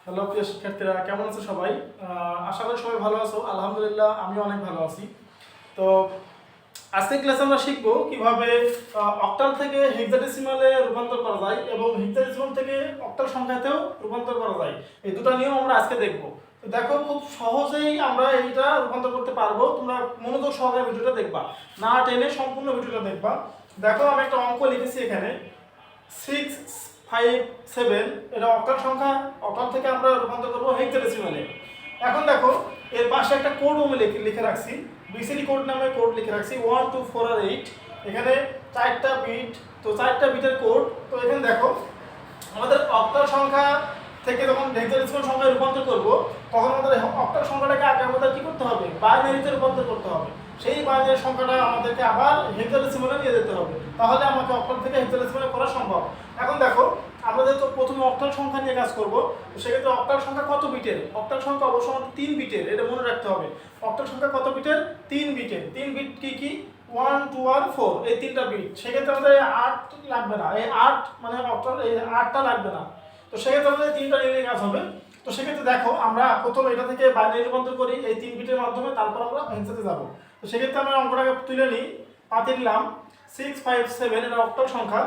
Hello প্রিয় শিক্ষার্থীরা, কেমন আছো সবাই? আশা করি সবাই ভালো আছো। আলহামদুলিল্লাহ, আমিও অনেক ভালো আছি। তো আজকের ক্লাসে আমরা শিখবো কিভাবে অক্টাল থেকে হেক্সাডেসিমালে রূপান্তর করা যায় এবং হেক্সাডেসিমাল থেকে অক্টাল সংখ্যাতেও রূপান্তর করা যায়। এই দুটো নিয়ম আমরা আজকে দেখবো। তো দেখো, খুব সহজেই আমরা এইটা রূপান্তর করতে পারবো। তোমরা মনোযোগ সহকারে ভিডিওটা দেখবা, না টেনে সম্পূর্ণ ভিডিওটা দেখবা। দেখো, আমি একটা অঙ্ক লিখেছি এখানে 657, এটা অক্টাল সংখ্যা। অক্টাল থেকে আমরা রূপান্তর করবো হেক্সাডেসিমালে। এখন দেখো, এর পাশে একটা কোড আমি লিখে রাখছি, বিসিডি কোড নামে কোড লিখে রাখছি 1 2 4 আর 8। এখানে 4টা বিট, তো 4টা বিটের কোড। তো এখানে দেখো, আমাদের অক্টাল সংখ্যা থেকে যখন হেক্সাডেসিমাল সংখ্যায় রূপান্তর করব, তখন আমাদের অক্টাল সংখ্যাটাকে আগে আমাদের কি করতে হবে? বাইনারিতে রূপান্তর করতে হবে। সেই বাইনারি সংখ্যাটা আমাদেরকে আবার হেক্সাডেসিমালে নিয়ে যেতে হবে, তাহলে আমাকে অক্টাল থেকে হেক্সাডেসিমালে করা সম্ভব। এখন দেখো, আমাদের তো প্রথমে অক্টাল সংখ্যা নিয়ে কাজ করব। তো সেক্ষেত্রে অক্টাল সংখ্যা কত বিটের? অক্টাল সংখ্যা অবশ্যই আমাদের 3 বিটের, এটা মনে রাখতে হবে। অক্টাল সংখ্যা কত বিটের? 3 বিটের। 3 বিট কি কি? 1 2 আর 4, এই 3টা বিট। সেক্ষেত্রে আমাদের 8 লাগবে না, এই 8 মানে অক্টাল, এই 8টা লাগবে না। তো সেক্ষেত্রে আমাদের 3টা নিয়ে কাজ হবে। তো সেক্ষেত্রে দেখো, আমরা প্রথমে এটা থেকে বাইনারি রূপান্তর করি এই 3 বিটের মাধ্যমে, তারপর আমরা হেক্সাতে যাব। তো সেক্ষেত্রে আমরা অঙ্কটাকে তুলে নিই, পাতে নিলাম 657, এটা অক্টাল সংখ্যা।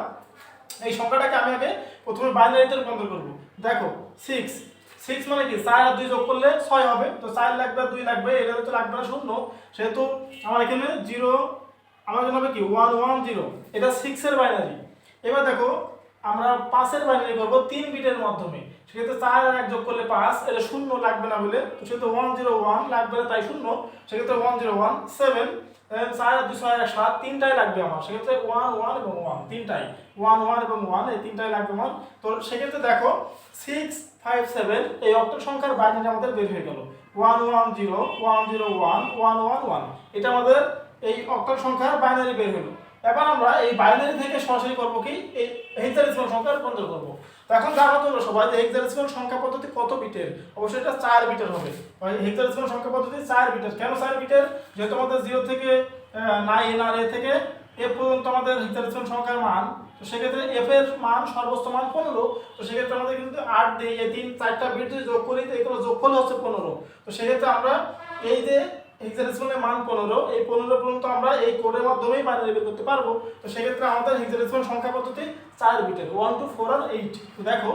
এই সংখ্যাটাকে আমি আগে প্রথমে বাইনারিতে রূপান্তর করব। দেখো, 6 মানে কি? 4 আর 2 যোগ করলে 6 হবে। তো 4 লাগবে আর 2 লাগবে, এটা তো লাগবে না শূন্য, সেহেতু আমার এখানে 0, আমার জন্য হবে কি 1 1 0। এটা 6 এর বাইনারি। এবার দেখো, আমরা 5 এর বাইনারি করব 3 বিটের মাধ্যমে। সেক্ষেত্রে 4 আর 1 যোগ করলে 5, এটা শূন্য লাগবে না বলে, তো সেক্ষেত্রে 1 0 1 লাগবে না, তাই শূন্য। সেক্ষেত্রে 1 0 1 7, 4 আর 2 6 আর 7, তিনটাই লাগবে আমার। সেক্ষেত্রে 1 1 এবং 1, তিনটাই 1 1 এবং 1, এই তিনটাই লাগবে আমার। তো সেক্ষেত্রে দেখো, 657 এই অক্টাল সংখ্যার বাইনারি আমাদের বের হয়ে গেল 1 1 0 1 0 1 1 1 1। এটা আমাদের এই অক্টাল সংখ্যার বাইনারি বের হলো। এবার আমরা এই বাইনারি থেকে সরাসরি করব কি? এই হেক্সাডেসিমাল সংখ্যা রূপান্তর করব। তো এখন জানো তোমরা সবাই যে হেক্সাডেসিমাল সংখ্যা পদ্ধতি কত বিটের? অবশ্যই এটা 4 বিটের হবে। হেক্সাডেসিমাল সংখ্যা পদ্ধতি 4 বিটের। কেন 4 বিটের? যেহেতু আমাদের 0 থেকে 9 আর a থেকে f পর্যন্ত আমাদের হেক্সাডেসিমাল সংখ্যার মান। তো সেক্ষেত্রে f এর মান সর্বোচ্চ মান 15। তো সেক্ষেত্রে আমাদের কিন্তু 8 দিয়ে এই 4টা বিট যদি যোগ করি, তো এগুলো যোগফল হচ্ছে 15। তো সেক্ষেত্রে আমরা এই যে হেক্সাডেসিমালের মান 15, এই 15 পর্যন্ত আমরা এই কোডের মাধ্যমেই বাইনারি বের করতে পারবো। তো সেক্ষেত্রে আমাদের হেক্সাডেসিমাল সংখ্যা পদ্ধতি 4 বিটের 1 2 4 আর 8। তো দেখো,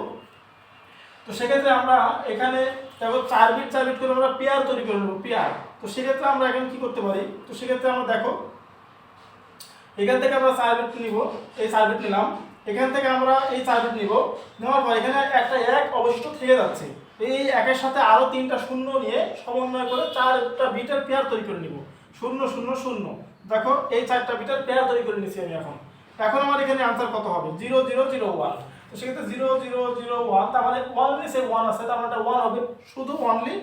তো সেক্ষেত্রে আমরা এখানে দেখো 4 বিট করে আমরা পেয়ার তৈরি করে নেব, পেয়ার। তো সেক্ষেত্রে আমরা এখন কি করতে পারি? তো সেক্ষেত্রে আমরা দেখো, এখান থেকে আমরা 4 বিট নিব, এই 4 বিট নিলাম। এখান থেকে আমরা এই 4 বিট নিব, নেওয়ার পর এখানে একটা 1 অবশিষ্ট থেকে যাচ্ছে। এই 1 সাথে আরো 3টা শূন্য নিয়ে সমন্বয় করে 4টা বিটের পেয়ার তৈরি করে নিব, 0 0 0। দেখো, এই 4টা বিটের পেয়ার তৈরি করে নিছি আমি। এখন আমার এখানে आंसर কত হবে? 0 0 0 1। তো সেক্ষেত্রে 0 0 0 1, তার মানে অনলি সে 1 আছে, তার মানে এটা 1 হবে, শুধু অনলি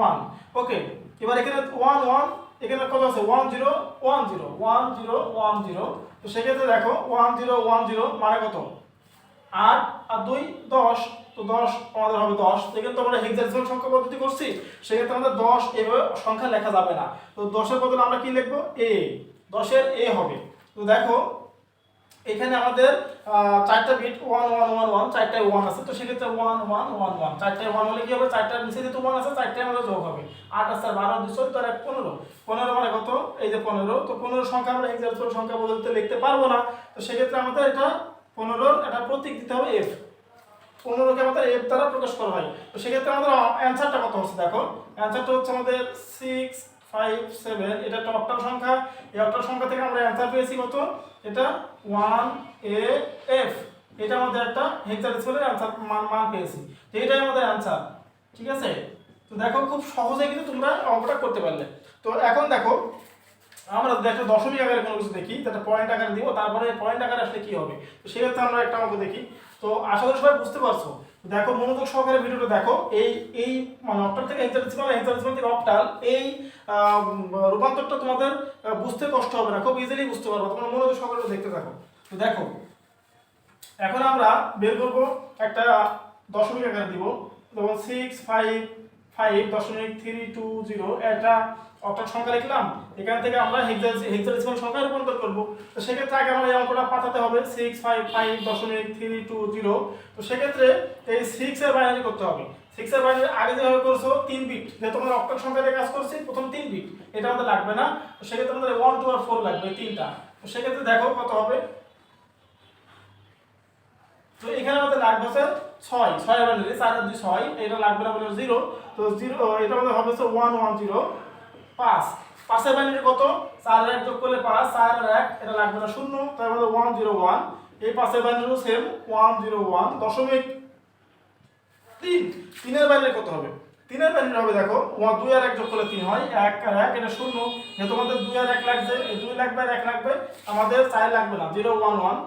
1। ওকে, এবার এখানে 1 1, এখানে কত আছে? 1 0 1 0 1 0 1 0। তো সেক্ষেত্রে দেখো 1 0 1 0 মানে কত? 8 আর 2 10। তো 10 আমাদের হবে 10। এখানে তো আমরা হেক্সাডেসিমাল সংখ্যা পদ্ধতি করছি, সেক্ষেত্রে আমাদের 10 এভাবে সংখ্যা লেখা যাবে না। তো 10 এর বদলে আমরা কি লিখবো? a, 10 এর a হবে। তো দেখো, এখানে আমাদের 4টা বিট 1 1 1 1, 4টায় 1 আছে। তো সেক্ষেত্রে 1 1 1 1, 4টায় 1 হলে কি হবে? 4টার নিচে যেহেতু 1 আছে, 4টায় আমাদের যোগ হবে। 8 আর 4 12, 2 14 আর 1 15। 15 মানে কত? এই যে 15। তো 15 সংখ্যা আমরা হেক্সাডেসিমাল সংখ্যা পদ্ধতিতে লিখতে পারবো না। তো সেক্ষেত্রে আমাদের এটা 15 এটা প্রতীক দিতে হবে f। 15কে আমাদের f দ্বারা প্রকাশ করা হয়। তো সেক্ষেত্রে আমাদের অ্যানসারটা কত হচ্ছে? দেখো, অ্যানসারটা হচ্ছে আমাদের 657। এটা একটা অক্টাল সংখ্যা। এই অক্টাল সংখ্যা থেকে আমরা অ্যানসার পেয়েছি কত? এটা 1af। এটা আমাদের একটা হেক্সাডেসিমালের অ্যানসার মান পেয়েছি। তো এটাই আমাদের অ্যানসার, ঠিক আছে? তো দেখো, খুব সহজেই কিন্তু তোমরা অঙ্কটা করতে পারলে। তো এখন দেখো, আমরা একটা দশমিক আকারে কোনো কিছু দেখি, যেটা পয়েন্ট আকারে দিব, তারপরে পয়েন্ট আকারে আসলে কি হবে। তো সেক্ষেত্রে আমরা একটা অঙ্ক দেখি। তো আশা করি সবাই বুঝতে পারছো। দেখো, মনোযোগ সহকারে ভিডিওটা দেখো। এই মানে অক্টাল থেকে হেক্সাডেসিমাল, হেক্সাডেসিমাল থেকে অক্টাল, এই রূপান্তরটা তোমাদের বুঝতে কষ্ট হবে না, খুব ইজিলি বুঝতে পারবো। তোমরা মনোযোগ সহকারে দেখতে থাকো। তো দেখো, এখন আমরা বের করব একটা দশমিক আকারে দিব, যেমন 655.320। এটা অক্টাল সংখ্যা লিখলাম। এখান থেকে আমরা হেক্সাডেসিমাল সংখ্যায় রূপান্তর করব। তো সেক্ষেত্রে আগে আমরা এই অঙ্কটা পাঠাতে হবে 655.320। তো সেক্ষেত্রে এই 6 এর বাইনারি করতে হবে। 6 এর বাইনারি আগে যেভাবে করছো 3 বিট, যেহেতু আমরা অক্টাল সংখ্যাতে কাজ করছি প্রথম 3 বিট, এটা আমাদের লাগবে না। তো সেক্ষেত্রে আমাদের 1 2 আর 4 লাগবে তিনটা। তো সেক্ষেত্রে দেখো কত হবে। তো এখানে আমাদের লাগবে হচ্ছে 6 6 এর বাইনারি 4 আর 2 6, এটা লাগবে না বলে 0। তো 0 এটা আমাদের হবে হচ্ছে 1 1 0 5। 5 এর বাইনারি কত? 4 আর 1 যোগ করলে 5, 4 আর 1 এটা লাগবে না 0, তার মানে 1 0 1। এই 5 এর বাইনারিও সেম 1 0 1 দশমিক 3। 3 এর বাইনারি কত হবে? 3 এর বাইনারি হবে দেখো 2 আর 1 যোগ করলে 3 হয়, 1 আর 1 এটা 0, যেহেতু আমাদের 2 আর 1 লাগবে, এই 2 লাগবে আর 1 লাগবে, আমাদের 4 লাগবে না 0 1 1।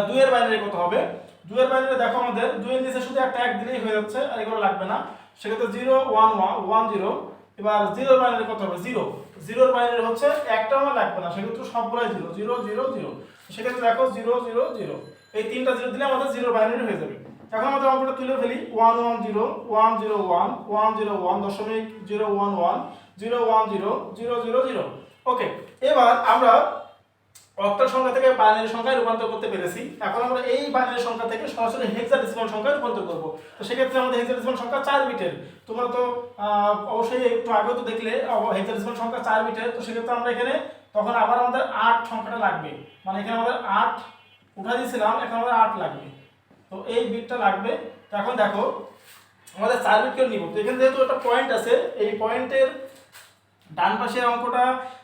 2 এর বাইনারি কত হবে? 2 এর বাইনারি দেখো আমাদের 2 এর নিচে শুধু একটা 1 দিলেই হয়ে যাচ্ছে, আর এগুলো লাগবে না। সেক্ষেত্রে 0 1 1 0। এবার 0 এর বাইনারি কত হবে? 0 0 এর বাইনারি হচ্ছে একটাও আমার লাগবে না, সেক্ষেত্রে সবগুলাই 0 0 0 0। সেক্ষেত্রে দেখো 0 0 0, এই তিনটা 0 দিলে আমাদের 0 বাইনারি হয়ে যাবে। এখন আমাদের অঙ্কটা তুলে ফেলি 1 1 0 1 0 1 1 0 1 দশমিক 0 1 1 0 1 0 0 0 0। ওকে, এবার আমরা অক্টাল সংখ্যা থেকে বাইনারি সংখ্যায় রূপান্তর করতে পেরেছি। এখন আমরা এই বাইনারি সংখ্যা থেকে সরাসরি হেক্সাডেসিমাল সংখ্যায় রূপান্তর করব। তো সেক্ষেত্রে আমাদের হেক্সাডেসিমাল সংখ্যা 4 বিটের। তোমরা তো অবশ্যই একটু আগেও তো দেখলে হেক্সাডেসিমাল সংখ্যা 4 বিটের। তো সেক্ষেত্রে আমরা এখানে তখন আবার আমাদের 8 সংখ্যাটা লাগবে, মানে এখানে আমাদের 8 উঠা দিয়েছিলাম, এখন আমাদের 8 লাগবে। তো এই বিটটা লাগবে। তো এখন দেখো আমাদের 4 বিট করে নিব। তো এখানে যেহেতু একটা পয়েন্ট আছে, এই পয়েন্টের ডান পাশের অঙ্কটা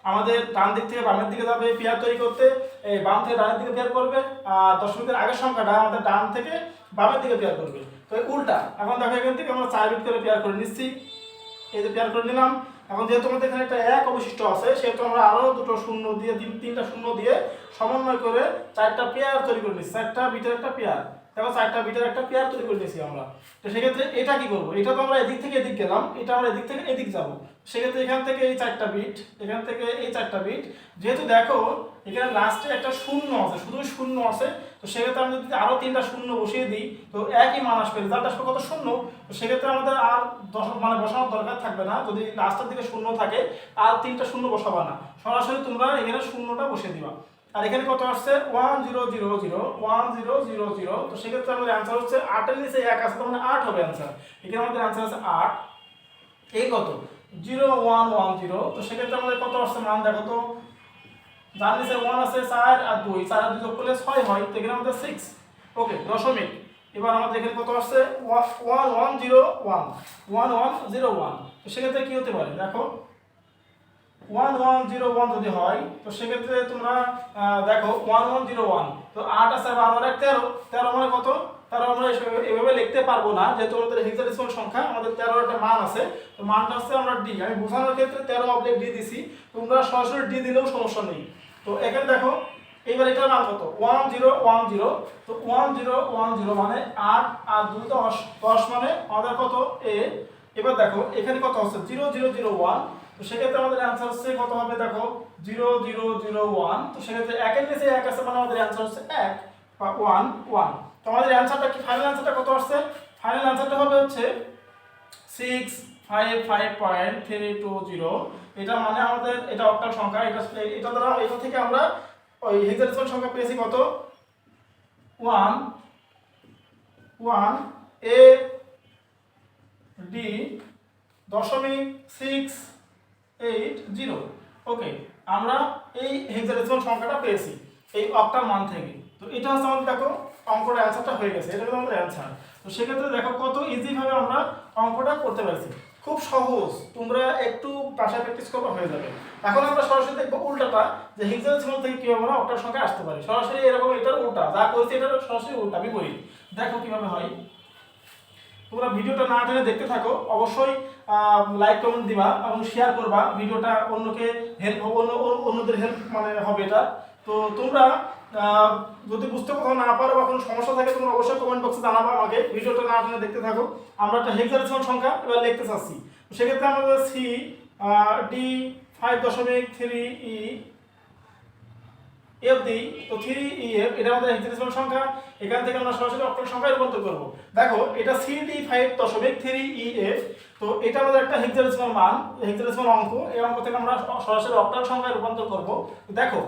আমাদের ডান দিক থেকে বামের দিকে যাবে পেয়ার তৈরি করতে, এই বাম থেকে ডানের দিকে পেয়ার করবে, আর দশমিকের আগের সংখ্যাটা আমাদের ডান থেকে বামের দিকে পেয়ার করবে। তো এই উল্টা। এখন দেখো এখান থেকে আমরা 4 বিট করে পেয়ার করে নিচ্ছি, এই যে পেয়ার করে নিলাম। এখন যেহেতু আমাদের এখানে একটা 1 অবশিষ্ট আছে, সেহেতু আমরা আরো দুটো শূন্য দিয়ে তিনটা শূন্য দিয়ে সমন্বয় করে 4টা পেয়ার তৈরি করে নিচ্ছি, 4টা বিটের একটা পেয়ার। দেখো 4টা বিটের একটা পেয়ার তৈরি করে নিয়েছি আমরা। তো সেক্ষেত্রে এটা কি করবো? এটা তো আমরা এদিক থেকে এদিক গেলাম, এটা আমরা এদিক থেকে এদিক যাব। সেক্ষেত্রে এখান থেকে এই 4টা বিট, এখান থেকে এই 4টা বিট, যেহেতু দেখো এখানে লাস্টে একটা শূন্য আছে, শুধু শূন্য আছে, তো সেক্ষেত্রে আমি যদি আরো 3টা শূন্য বসিয়ে দিই তো একই মান আসবে, রেজাল্ট আসবে কত? শূন্য। তো সেক্ষেত্রে আমাদের আর মানে বসানোর দরকার থাকবে না, যদি লাস্টের দিকে শূন্য থাকে আর 3টা শূন্য বসাবা না, সরাসরি তোমরা এখানে শূন্যটা বসিয়ে দিবা। আর এখানে কত আসছে? 1 0 0 0 1 0 0 0। তো সেক্ষেত্রে আমাদের অ্যান্সার হচ্ছে 8 এর নিচে 1 আছে, মানে 8 হবে অ্যান্সার। এখানে আমাদের অ্যান্সার আছে 8। এই কত? 0 1 1 0। তো সেক্ষেত্রে আমাদের কত আসছে মান দেখো তো, যার নিচে 1 আছে 4 আর 2, 4 আর 2 যোগ করলে 6 হয়, তো এখানে আমাদের 6। ওকে, দশমিক। এবার আমাদের এখানে কত আসছে? 1 1 0 1 1 1 0 1। তো সেক্ষেত্রে কি হতে পারে দেখো, 1 1 0 1 যদি হয়, তো সেক্ষেত্রে তোমরা দেখো 1 1 0 1, তো 8 আছে আর 12 আর 13, 13 মানে কত? 13 আমরা এভাবে লিখতে পারবো না, যেহেতু আমাদের হেক্সাডেসিমাল সংখ্যা, আমাদের 13 একটা মান আছে। তো মানটা হচ্ছে আমরা ডি, আমি বোঝানোর ক্ষেত্রে 13 অবলিক ডি দিছি, তোমরা সরাসরি ডি দিলেও সমস্যা নেই। তো এখানে দেখো এইবার এটার মান কত? 1 0 1 0। তো 1 0 1 0 মানে 8 আর 2 10, 10 মানে আমাদের কত? এ। এবার দেখো এখানে কত হচ্ছে? 0 0 0 1। তো সেক্ষেত্রে আমাদের অ্যান্সার হচ্ছে কত হবে দেখো? 0 0 0 1। তো সেক্ষেত্রে 1 এর নিচে 1 আছে, মানে আমাদের অ্যান্সার হচ্ছে 1 বা 1 1। তো আমাদের অ্যান্সারটা কি, ফাইনাল অ্যান্সারটা কত আসছে? ফাইনাল অ্যান্সারটা হবে হচ্ছে 655.320। এটা মানে আমাদের এটা অক্টাল সংখ্যা। এটা দ্বারা এটা থেকে আমরা ওই হেক্সাডেসিমাল সংখ্যা পেয়েছি কত? 1 1 এ ডি দশমিক 680। ওকে, আমরা এই হেক্সাডেসিমাল সংখ্যাটা পেয়েছি এই অক্টাল মান থেকে। তো এটা হচ্ছে আমাদের দেখো অঙ্কটা অ্যান্সারটা হয়ে গেছে, এটা হলো আমাদের অ্যান্সার। তো সেক্ষেত্রে দেখো কত ইজিভাবে আমরা অঙ্কটা করতে পারছি, খুব সহজ। তোমরা একটু বাসায় প্র্যাকটিস করবে হয়ে যাবে। এখন আমরা সরাসরি দেখবো উল্টাটা, যে হেক্সাডেসিমাল থেকে কিভাবে আমরা অক্টাল সংখ্যা আসতে পারি। সরাসরি এরকম এটার উল্টা যা করেছি, এটার সরাসরি উল্টা বিপরীত। দেখো কিভাবে হয়। তোমরা ভিডিওটা না টেনে দেখতে থাকো, অবশ্যই লাইক কমেন্ট দিবা এবং শেয়ার করবা ভিডিওটা, অন্যকে হেল্প হবে, অন্যদের হেল্প মানে হবে এটা। তো তোমরা যদি বুঝতে কোথাও না পারো বা কোনো সমস্যা থাকে, তোমরা অবশ্যই কমেন্ট বক্সে জানাবা আমাকে। ভিডিওটা না টেনে দেখতে থাকো। আমরা একটা হেক্সাডেসিমাল সংখ্যা এবার লিখতে চাচ্ছি। সেক্ষেত্রে আমাদের সি ডি 5.3 ই এফ দিই। তো 3EF এটা আমাদের হেক্সাডেসিমাল সংখ্যা। এখান থেকে আমরা সরাসরি অক্টাল সংখ্যায় রূপান্তর করব। দেখো এটা CD5.3EF। তো এটা আমাদের একটা হেক্সাডেসিমাল মান, হেক্সাডেসিমাল অঙ্ক। এই অঙ্ক থেকে আমরা সরাসরি অক্টাল সংখ্যায় রূপান্তর করব। দেখো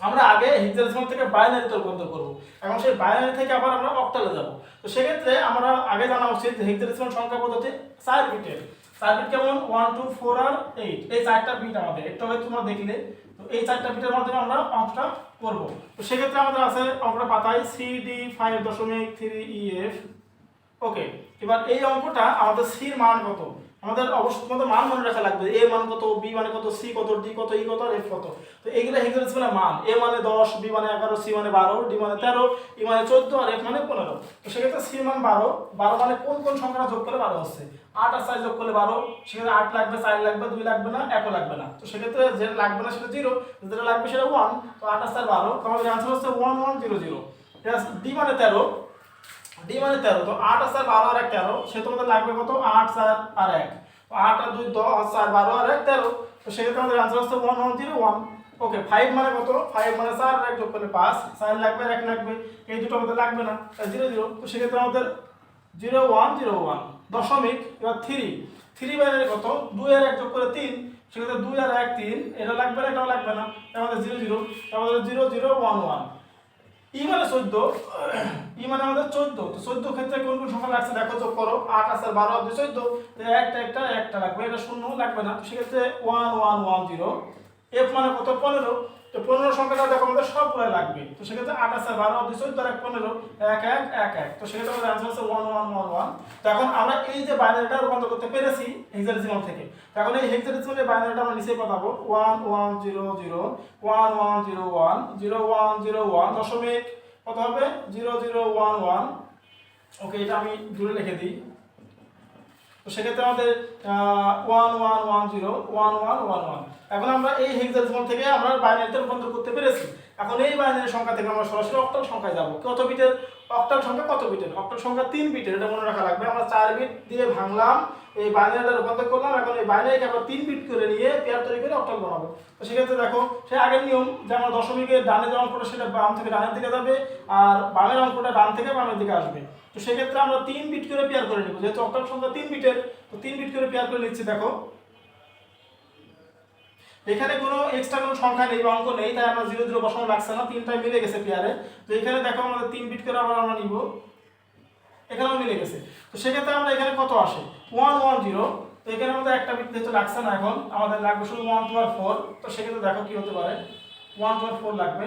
আমরা আগে হেক্সাডেসিমাল থেকে বাইনারিতে রূপান্তর করব। এখন সেই বাইনারি থেকে আবার আমরা অক্টালে যাব। তো সেক্ষেত্রে আমরা আগে জানা উচিত যে হেক্সাডেসিমাল সংখ্যা পদ্ধতি 4 বিটের। 4 বিট কেমন? 1 2 4 আর 8, এই 4টা বিট আমাদের, একটু আগে তোমরা দেখলে। তো এই 4টা বিটের মাধ্যমে আমরা অঙ্কটা করব। তো সেক্ষেত্রে আমাদের আছে অঙ্কটা পাতায় CD 5.3EF। ওকে, এবার এই অঙ্কটা আমাদের সির মান কত, আমাদের অবশ্যই তোমাদের মান মনে রাখা লাগবে। এ মান কত, বি মানে কত, সি কত, ডি কত, ই কত, আর এফ কত। তো এইগুলো হেক্সাডেসিমালের মান। এ মানে 10, বি মানে 11, সি মানে 12, ডি মানে 13, ই মানে 14, আর এফ মানে 15। তো সেক্ষেত্রে সি মান 12। 12 মানে কোন কোন সংখ্যাটা যোগ করলে 12 হচ্ছে? 8 আর 4 যোগ করলে 12। সেক্ষেত্রে 8 লাগবে, 4 লাগবে, 2 লাগবে না, 1ও লাগবে না। তো সেক্ষেত্রে যেটা লাগবে না সেটা 0, যেটা লাগবে সেটা 1। তো 8 আর 4 12। তো আমাদের आंसर হচ্ছে 1100। ডি মানে 13, ডি মানে 13। তো 8 আর 4 12 আর 1 13। সে তোমাদের লাগবে কত? 8 4 আর 1। 8 আর 2 10, 4 12 আর 1 13। তো সেক্ষেত্রে আমাদের आंसर হচ্ছে 1101। ওকে, 5 মানে কত? 5 মানে 4 আর 1 যোগ করলে 5। 4 লাগবে আর 1 লাগবে, এই দুটো আমাদের লাগবে না, তাই 0 0। তো সেক্ষেত্রে আমাদের 0101 দশমিক। এবার 3 বাইনারি কত? 2 আর 1 যোগ করে 3। সেক্ষেত্রে 2 আর 1 3, এটা লাগবে না, এটাও লাগবে না, আমাদের 0 0। আমাদের 0011। ই মানে 14, ই মানে আমাদের 14। তো 14 ক্ষেত্রে কোন কোন সংখ্যা লাগছে দেখো, যোগ করো। 8 আর 12 আর 2 14। তো একটা লাগবে, এটা শূন্য লাগবে না। তো সেক্ষেত্রে 1110। এফ মানে কত? 15। তো 15 সংখ্যাটা দেখো আমাদের সবগুলাই লাগবে। তো সেক্ষেত্রে 8 আর 12 আর 2 14 আর 1 15, 1 1 1 1। তো সেক্ষেত্রে আমাদের आंसर হচ্ছে 1111। তো এখন আমরা এই যে বাইনারিটা রূপান্তর করতে পেরেছি হেক্সাডেসিমাল থেকে। তো এখন এই হেক্সাডেসিমালের বাইনারিটা আমরা নিচে পাঠাবো 1100 1101 0101 দশমিক কত হবে? 0011। ওকে, এটা আমি জুড়ে লিখে দিই। তো সেক্ষেত্রে আমাদের 1110 1111। এখন আমরা এই হেক্সাডেসিমাল থেকে আমরা বাইনারিতে রূপান্তর করতে পেরেছি। এখন এই বাইনারি সংখ্যা থেকে আমরা সরাসরি অক্টাল সংখ্যায় যাব। কত বিটের অক্টাল সংখ্যা? কত বিটের? অক্টাল সংখ্যা 3 বিটের, এটা মনে রাখা লাগবে। আমরা 4 বিট দিয়ে ভাঙলাম, এই বাইনারিটা রূপান্তর করলাম। এখন এই বাইনারিকে আমরা 3 বিট করে নিয়ে পেয়ার তৈরি করে অক্টাল বানাবো। তো সেক্ষেত্রে দেখো, সেই আগের নিয়ম যে আমরা দশমিকের ডানে যে অঙ্কটা সেটা বাম থেকে ডানের দিকে যাবে, আর বামের অঙ্কটা ডান থেকে বামের দিকে আসবে। তো সেক্ষেত্রে আমরা 3 বিট করে পেয়ার করে নিব, যেহেতু অক্টাল সংখ্যা 3 বিটের। তো 3 বিট করে পেয়ার করে নিচ্ছি। দেখো এখানে কোনো এক্সট্রা কোনো সংখ্যা নেই বা অঙ্ক নেই, তাই আমরা 0 0 বসানো লাগছে না, তিনটাই মিলে গেছে পেয়ারে। তো এখানে দেখো আমাদের 3 বিট করে আবার আমরা নিব, এখানেও মিলে গেছে। তো সেক্ষেত্রে আমরা এখানে কত আসে? 110। তো এখানে আমাদের একটা বিট যেহেতু লাগছে না, এখন আমাদের লাগবে শুধু 1 2 আর 4। তো সেক্ষেত্রে দেখো কি হতে পারে, 1 2 আর 4 লাগবে।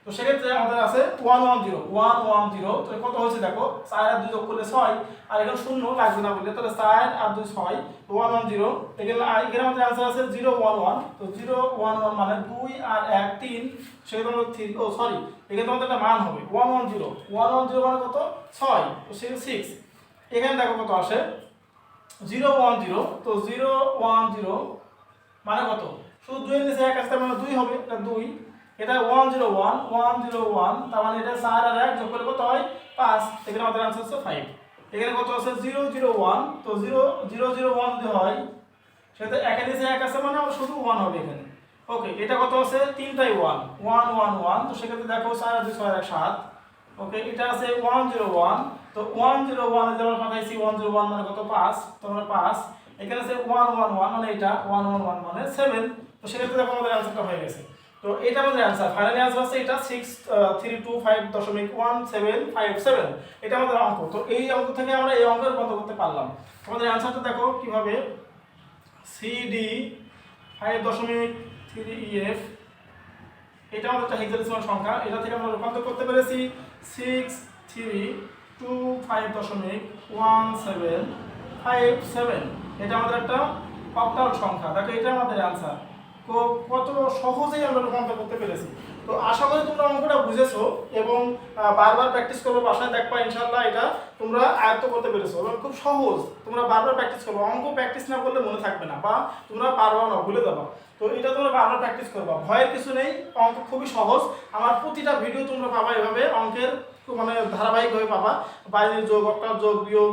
তো সেক্ষেত্রে আমাদের আছে 110। তো কত হয়েছে দেখো, 4 আর 2 যোগ করলে 6, আর এখানে শূন্য লাগবে না বললে, তাহলে 4 আর 2 6, 110। এখানে আমাদের आंसर আছে 011। তো 011 মানে 2 আর 1 3। সেক্ষেত্রে আমাদের 3, ও সরি, এখানে আমাদের একটা মান হবে 110। 110 মানে কত? 6। তো সেক্ষেত্রে 6। এখানে দেখো কত আসে 010। তো 010 মানে কত? শুধু 2 এর নিচে 1 আসতে মানে 2 হবে, এটা 2। এটা 101 তার মানে এটা 4 আর 1 যোগ করলে কত হয়? 5। এখানে আমাদের आंसर হচ্ছে 5। এখানে কত আছে? 001। তো 001 যদি হয়, সেটা 1 এর নিচে 1 আছে মানে শুধু 1 হবে এখানে। ওকে, এটা কত আছে? তিনটাই 1 111। তো সেক্ষেত্রে দেখো 4 আর 2 6 আর 1 7। ওকে, এটা আছে 101। তো 101 এ যেমন পাঠাইছি 101 মানে কত? 5। তোমরা 5। এখানে আছে 111 মানে এটা 111 মানে 7। তো সেক্ষেত্রে দেখো আমাদের आंसरটা হয়ে গেছে। তো এটা আমাদের आंसर, ফাইনালি आंसर আছে এটা 6325.1757। এটা আমাদের অঙ্ক। তো এই অঙ্ক থেকে আমরা এই অঙ্কের রূপান্তর করতে পারলাম। আমাদের आंसरটা দেখো কিভাবে, CD 5.3EF। এটা আমাদের একটা হেক্সাডেসিমাল সংখ্যা, এটা থেকে আমরা রূপান্তর করতে পেরেছি 6325.1757। এটা আমাদের একটা অক্টাল সংখ্যা। দেখো এটা আমাদের आंसर। কত সহজেই আমরা রূপান্তর করতে পেরেছি। তো আশা করি তোমরা অঙ্কটা বুঝেছো এবং বারবার প্র্যাকটিস করবে, বাসায় দেখবা ইনশাআল্লাহ এটা তোমরা আয়ত্ত করতে পেরেছো এবং খুব সহজ। তোমরা বারবার প্র্যাকটিস করবে, অঙ্ক প্র্যাকটিস না করলে মনে থাকবে না বা তোমরা পারবা না, ভুলে যাবা। তো এটা তোমরা বারবার প্র্যাকটিস করবা, ভয়ের কিছু নেই, অঙ্ক খুবই সহজ। আমার প্রতিটা ভিডিও তোমরা পাবা এভাবে অঙ্কের মানে ধারাবাহিকভাবে পাবা। বাইনারি যোগ, অক্টাল যোগ, বিয়োগ,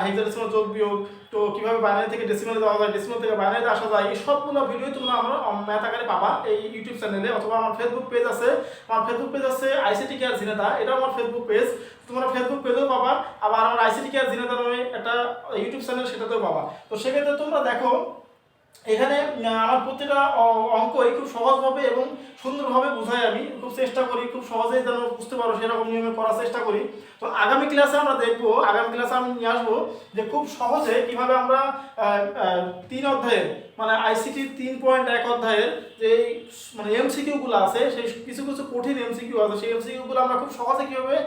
হেক্সাডেসিমাল যোগ বিয়োগ, তো কিভাবে বাইনারি থেকে ডেসিমালে যাওয়া যায়, ডেসিমাল থেকে বাইনারিতে আসা যায়, এই সবগুলো ভিডিও তোমরা আমরা ম্যাথ আকারে পাবা এই ইউটিউব চ্যানেলে, অথবা আমার ফেসবুক পেজ আছে। আমার ফেসবুক পেজ আছে ICT কেয়ার ঝিনেদা, এটাও আমার ফেসবুক পেজ। তোমরা ফেসবুক পেজেও পাবা, আবার আমার ICT কেয়ার ঝিনেদা নামে একটা ইউটিউব চ্যানেল, সেটাতেও পাবা। তো সেক্ষেত্রে তোমরা দেখো এখানে আমার প্রতিটা অঙ্কই খুব সহজভাবে এবং সুন্দরভাবে বোঝাই, আমি খুব চেষ্টা করি খুব সহজেই যেন বুঝতে পারো সেরকম নিয়মে করার চেষ্টা করি। তো আগামী ক্লাসে আমরা দেখবো, আগামী ক্লাসে আমি নিয়ে আসবো যে খুব সহজে কিভাবে আমরা 3 অধ্যায়ের মানে ICT 3.1 অধ্যায়ের যে মানে এমসিকিউগুলো আছে, সেই কিছু কিছু কঠিন এমসিকিউ আছে, সেই এমসিকিউগুলো আমরা খুব সহজে কীভাবে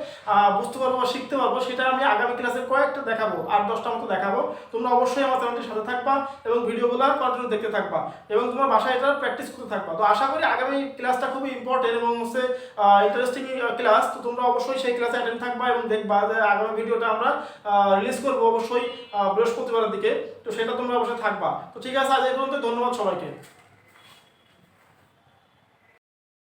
বুঝতে পারবো বা শিখতে পারবো, সেটা আমি আগামী ক্লাসে কয়েকটা দেখাবো, 8-10টা মতো দেখাবো। তোমরা অবশ্যই আমার চ্যানেলটির সাথে থাকবা এবং ভিডিওগুলো কন্টিনিউ দেখতে থাকবা এবং তোমার বাসায় এটা প্র্যাকটিস করতে থাকবা। তো আশা করি আগামী ক্লাসটা খুবই ইম্পর্টেন্ট এবং হচ্ছে ইন্টারেস্টিং ক্লাস। তো তোমরা অবশ্যই সেই ক্লাসে অ্যাটেন্ড থাকবা এবং দেখবা যে আগামী ভিডিওটা আমরা রিলিজ করবো অবশ্যই বৃহস্পতিবারের দিকে। তো সেটা তোমরা অবশ্যই থাকবা। তো ঠিক আছে, আজ এই পর্যন্ত, ধন্যবাদ সবাইকে।